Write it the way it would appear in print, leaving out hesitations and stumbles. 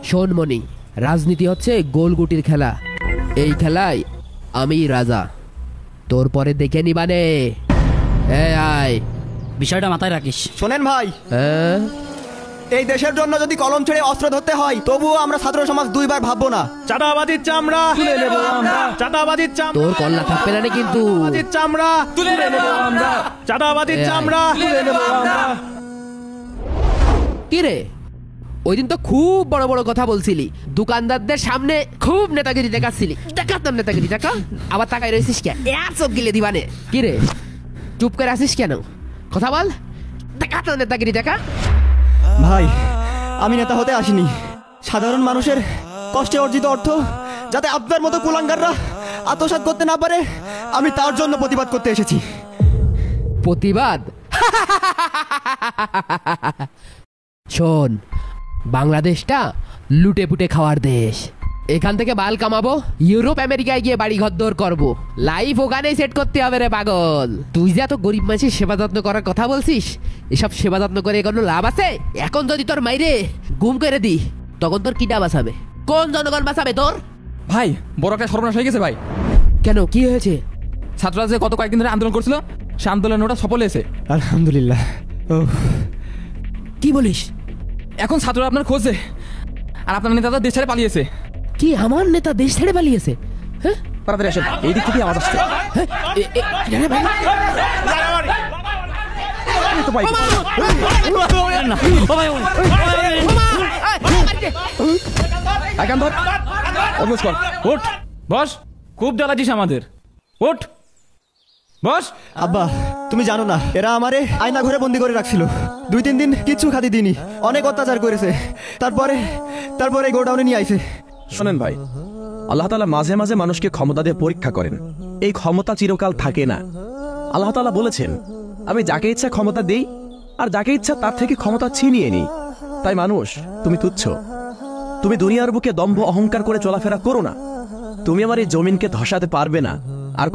শোন মনি, রাজনীতি হচ্ছে গোলগুটির খেলা। এই খেলায় আমি রাজা, তোর পরে দেখে নিবানে। আয়, বিষয়টা মাথায় রাখিস। শোনেন ভাই, এই দেশের জন্য যদি কলম ছেড়ে অস্ত্র ধরতে হয়, তবুও আমরা ছাত্র সমাজ দুইবার ভাববো না। চাঁদাবাজির চামড়া তুলে নেব আমরা, চাঁদাবাজির চামড়া। তোর কল্লা থাকবে না কিন্তু। চাঁদাবাজির চামড়া তুলে নেব আমরা, চাঁদাবাজির চামড়া তুলে নেব আমরা। কি রে, ওই দিন তো খুব বড় বড় কথা বলছিলি, দোকানদারদের সামনে খুব নেতাগিরি দেখাচ্ছিলি। দেখাতাম নেতাগিরি, দেখা আবার তাকাই রয়েছিস কে? এর চোখ গিলে দিবানে। কি রে, চুপ করে আসিস কেন? কথা বল, দেখাতাম নেতাগিরি, দেখা। ভাই, আমি নেতা হতে আসিনি। সাধারণ মানুষের কষ্টে অর্জিত অর্থ যাতে আপনার মতো কুলাঙ্গাররা আত্মসাৎ করতে না পারে, আমি তার জন্য প্রতিবাদ করতে এসেছি। প্রতিবাদ? শোন, বাংলাদেশটা লুটে পুটে খাওয়ার দেশ। এখান থেকে বাল কামাবো, ইউরোপ আমেরিকায় গিয়ে বাড়ি ঘর দৌড় করবো, লাইফ ওখানেই সেট করতে হবে রে পাগল। তুই যে এত গরিব মানুষের সেবা যত্ন করার কথা বলছিস, এসব সেবা যত্ন করে কোনো লাভ আছে? এখন যদি তোর মাইরে গুম করে দি, তখন তোর কিটা বাঁচাবে? কোন জনগণ বাঁচাবে তোর? ভাই, বড় একটা সর্বনাশ হয়ে গেছে ভাই। কেন, কি হয়েছে? ছাত্ররা যে গত কয়েকদিন ধরে আন্দোলন করছিল, সে আন্দোলন ওটা সফল হয়েছে। আলহামদুলিল্লাহ। কি বলিস? এখন ছাত্ররা আপনার খোঁজে, আর আপনার নেতা দেশ ছেড়ে পালিয়েছে। কি, আমার নেতা দেশ ছেড়ে পালিয়েছে? হ্যাঁ, তাড়াতাড়ি আসেন, এই দিক থেকে আওয়াজ আসছে। উঠ, বস। খুব জ্বালাচ্ছিস আমাদের, উঠ, বস। আব্বা, তুমি জানো না, এরা আমারে আয়না ঘরে বন্দি করে রাখছিল। 2-3 দিন কিচ্ছু খাতি দিনি, অনেক অত্যাচার করেছে। তারপরে গোডাউনে নিয়ে আইছে। শোনেন ভাই, আল্লাহ তাআলা মাঝে মাঝে মানুষকে ক্ষমতা দিয়ে পরীক্ষা করেন। এই ক্ষমতা চিরকাল থাকে না। আল্লাহ তাআলা বলেছেন, আমি যাকে ইচ্ছা ক্ষমতা দেই, আর যাকে ইচ্ছা তার থেকে ক্ষমতা ছিনিয়ে নিই। তাই মানুষ, তুমি তুচ্ছ। তুমি দুনিয়ার বুকে দম্ভ অহংকার করে চলাফেরা করো না। তুমি আমার এই জমিনকে ধসাতে পারবে না। আর